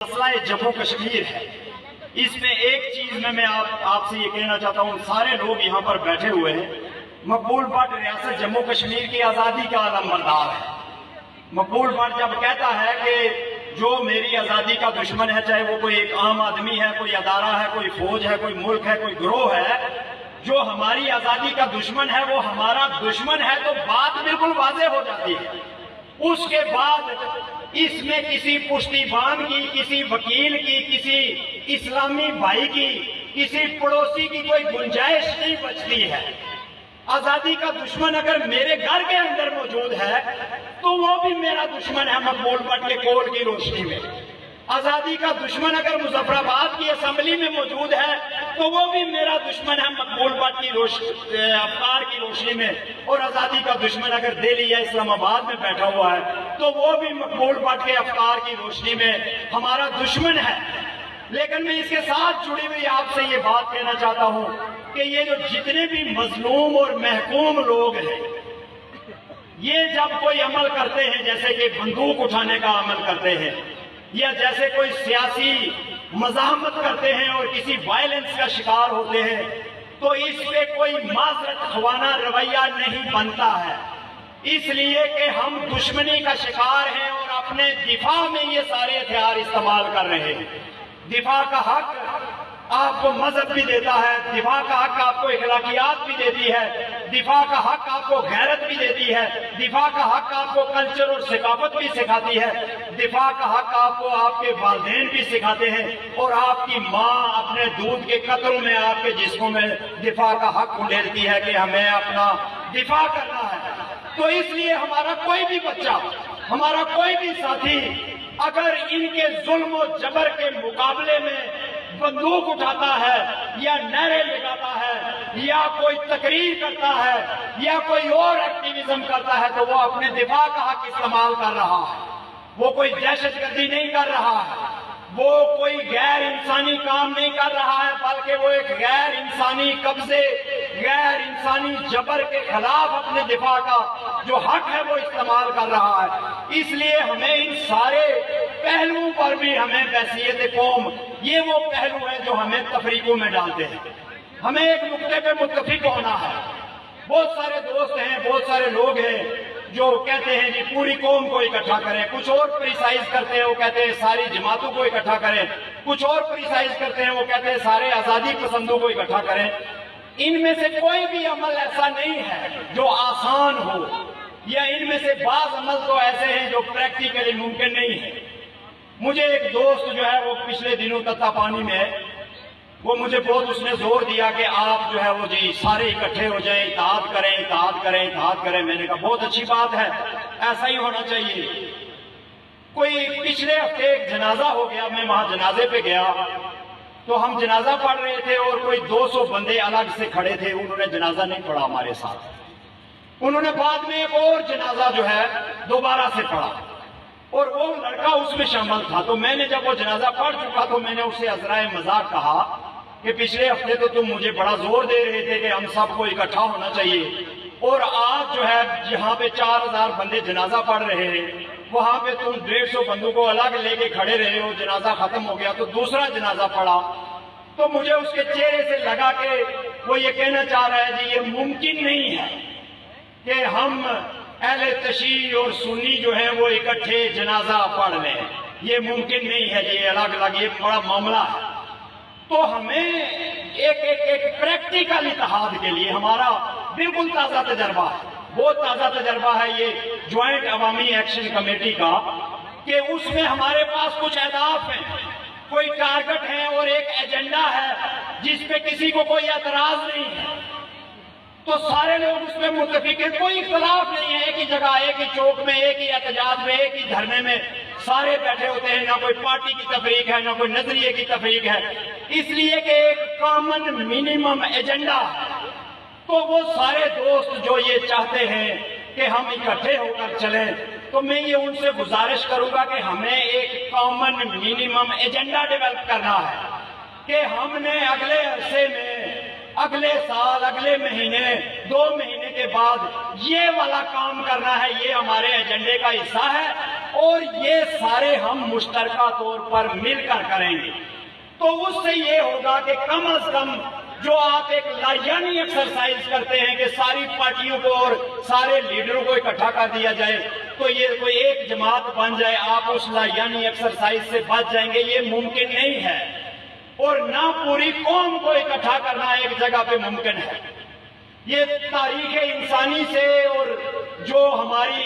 مسئلہ جموں کشمیر ہے، اس میں ایک چیز میں آپ سے یہ کہنا چاہتا ہوں، سارے لوگ یہاں پر بیٹھے ہوئے ہیں۔ مقبول بٹ ریاست جموں کشمیر کی آزادی کا علم بردار ہے۔ مقبول بٹ جب کہتا ہے کہ جو میری آزادی کا دشمن ہے، چاہے وہ کوئی ایک عام آدمی ہے، کوئی ادارہ ہے، کوئی فوج ہے، کوئی ملک ہے، کوئی گروہ ہے، جو ہماری آزادی کا دشمن ہے وہ ہمارا دشمن ہے، تو بات بالکل واضح ہو جاتی ہے۔ اس کے بعد اس میں کسی پشتیبان کی، کسی وکیل کی، کسی اسلامی بھائی کی، کسی پڑوسی کی کوئی گنجائش نہیں بچتی ہے۔ آزادی کا دشمن اگر میرے گھر کے اندر موجود ہے تو وہ بھی میرا دشمن ہے مقبول بٹ کے قول کی روشنی میں۔ آزادی کا دشمن اگر مظفر آباد کی اسمبلی میں موجود ہے تو وہ بھی میرا دشمن ہے مقبول بٹ کی افکار کی روشنی میں، اور آزادی کا دشمن اگر دہلی یا اسلام آباد میں بیٹھا ہوا ہے تو وہ بھی مقبول بٹ کے افکار کی روشنی میں ہمارا دشمن ہے۔ لیکن میں اس کے ساتھ جڑی ہوئی آپ سے یہ بات کہنا چاہتا ہوں کہ یہ جو جتنے بھی مظلوم اور محکوم لوگ ہیں، یہ جب کوئی عمل کرتے ہیں، جیسے کہ بندوق اٹھانے کا عمل کرتے ہیں، یا جیسے کوئی سیاسی مزاحمت کرتے ہیں اور کسی وائلنس کا شکار ہوتے ہیں، تو اس پہ کوئی معذرت خوانا رویہ نہیں بنتا ہے، اس لیے کہ ہم دشمنی کا شکار ہیں اور اپنے دفاع میں یہ سارے ہتھیار استعمال کر رہے ہیں۔ دفاع کا حق آپ کو مذہب بھی دیتا ہے، دفاع کا حق آپ کو اخلاقیات بھی دیتی ہے، دفاع کا حق آپ کو غیرت بھی دیتی ہے، دفاع کا حق آپ کو کلچر اور ثقافت بھی سکھاتی ہے، دفاع کا حق آپ کو آپ کے والدین بھی سکھاتے ہیں، اور آپ کی ماں اپنے دودھ کے قطروں میں آپ کے جسموں میں دفاع کا حق دیتی ہے کہ ہمیں اپنا دفاع کرنا ہے۔ تو اس لیے ہمارا کوئی بھی بچہ، ہمارا کوئی بھی ساتھی اگر ان کے ظلم و جبر کے مقابلے میں بندوق اٹھاتا ہے یا نعرے لگاتا ہے یا کوئی تقریر کرتا ہے یا کوئی اور ایکٹیویزم کرتا ہے، تو وہ اپنے دفاع کا حق استعمال کر رہا ہے۔ وہ کوئی دہشت گردی نہیں کر رہا ہے، وہ کوئی غیر انسانی کام نہیں کر رہا ہے، بلکہ وہ ایک غیر انسانی قبضے، غیر انسانی جبر کے خلاف اپنے دفاع کا جو حق ہے وہ استعمال کر رہا ہے۔ اس لیے ہمیں ان سارے پہلوؤں پر بھی ہمیں بحیثیت قوم، یہ وہ پہلو ہیں جو ہمیں تفریقوں میں ڈالتے ہیں۔ ہمیں ایک نقطے پہ متفق ہونا ہے۔ بہت سارے دوست ہیں، بہت سارے لوگ ہیں جو کہتے ہیں جی پوری قوم کو اکٹھا کریں، کچھ اور پریسائز کرتے ہیں، وہ کہتے ہیں ساری جماعتوں کو اکٹھا کریں، کچھ اور پریسائز کرتے ہیں، وہ کہتے ہیں سارے آزادی پسندوں کو اکٹھا کریں۔ ان میں سے کوئی بھی عمل ایسا نہیں ہے جو آسان ہو، یا ان میں سے بعض عمل تو ایسے ہیں جو پریکٹیکلی ممکن نہیں ہے۔ مجھے ایک دوست جو ہے وہ پچھلے دنوں تتا پانی میں ہے، وہ مجھے بہت اس نے زور دیا کہ آپ جو ہے وہ جی سارے اکٹھے ہو جائیں، اتحاد کریں، اتحاد کریں، اتحاد کریں۔ میں نے کہا بہت اچھی بات ہے، ایسا ہی ہونا چاہیے۔ کوئی پچھلے ہفتے ایک جنازہ ہو گیا، میں وہاں جنازے پہ گیا تو ہم جنازہ پڑھ رہے تھے اور کوئی 200 بندے الگ سے کھڑے تھے، انہوں نے جنازہ نہیں پڑھا ہمارے ساتھ۔ انہوں نے بعد میں ایک اور جنازہ جو ہے دوبارہ سے پڑھا، اور وہ لڑکا اس میں شامل تھا۔ تو میں نے جب وہ جنازہ پڑھ چکا تو میں نے اسے عذرائے مذاق کہا کہ پچھلے ہفتے تو تم مجھے بڑا زور دے رہے تھے کہ ہم سب کو اکٹھا ہونا چاہیے، اور آج جو ہے جہاں پہ 4000 بندے جنازہ پڑھ رہے ہیں وہاں پہ تم 150 بندوں کو الگ لے کے کھڑے رہے ہو، جنازہ ختم ہو گیا تو دوسرا جنازہ پڑھا۔ تو مجھے اس کے چہرے سے لگا کہ وہ یہ کہنا چاہ رہا ہے جی یہ ممکن نہیں ہے کہ ہم اہل تشیع اور سنی جو ہیں وہ اکٹھے جنازہ پڑھ لیں، یہ ممکن نہیں ہے، یہ الگ الگ، یہ بڑا معاملہ ہے۔ تو ہمیں ایک پریکٹیکل اتحاد کے لیے ہمارا بالکل تازہ تجربہ ہے، بہت تازہ تجربہ ہے یہ جوائنٹ عوامی ایکشن کمیٹی کا، کہ اس میں ہمارے پاس کچھ اہداف ہیں، کوئی ٹارگٹ ہے اور ایک ایجنڈا ہے جس پہ کسی کو کوئی اعتراض نہیں ہے، تو سارے لوگ اس میں متفق ہیں، کوئی اختلاف نہیں ہے۔ ایک ہی جگہ، ایک ہی چوک میں، ایک ہی احتجاج میں، ایک ہی دھرنے میں سارے بیٹھے ہوتے ہیں، نہ کوئی پارٹی کی تفریق ہے، نہ کوئی نظریے کی تفریق ہے، اس لیے کہ ایک کامن منیمم ایجنڈا ہے۔ تو وہ سارے دوست جو یہ چاہتے ہیں کہ ہم اکٹھے ہو کر چلیں، تو میں یہ ان سے گزارش کروں گا کہ ہمیں ایک کامن منیمم ایجنڈا ڈیولپ کرنا ہے کہ ہم نے اگلے عرصے میں، اگلے سال، اگلے مہینے، 2 مہینے کے بعد یہ والا کام کرنا ہے، یہ ہمارے ایجنڈے کا حصہ ہے، اور یہ سارے ہم مشترکہ طور پر مل کر کریں گے تو اس سے یہ ہوگا کہ کم از کم جو آپ ایک لایانی ایکسرسائز کرتے ہیں کہ ساری پارٹیوں کو اور سارے لیڈروں کو اکٹھا کر دیا جائے تو یہ کوئی ایک جماعت بن جائے، آپ اس لایانی ایکسرسائز سے بچ جائیں گے، یہ ممکن نہیں ہے۔ اور نہ پوری قوم کو اکٹھا کرنا ایک جگہ پہ ممکن ہے۔ یہ تاریخ انسانی سے اور جو ہماری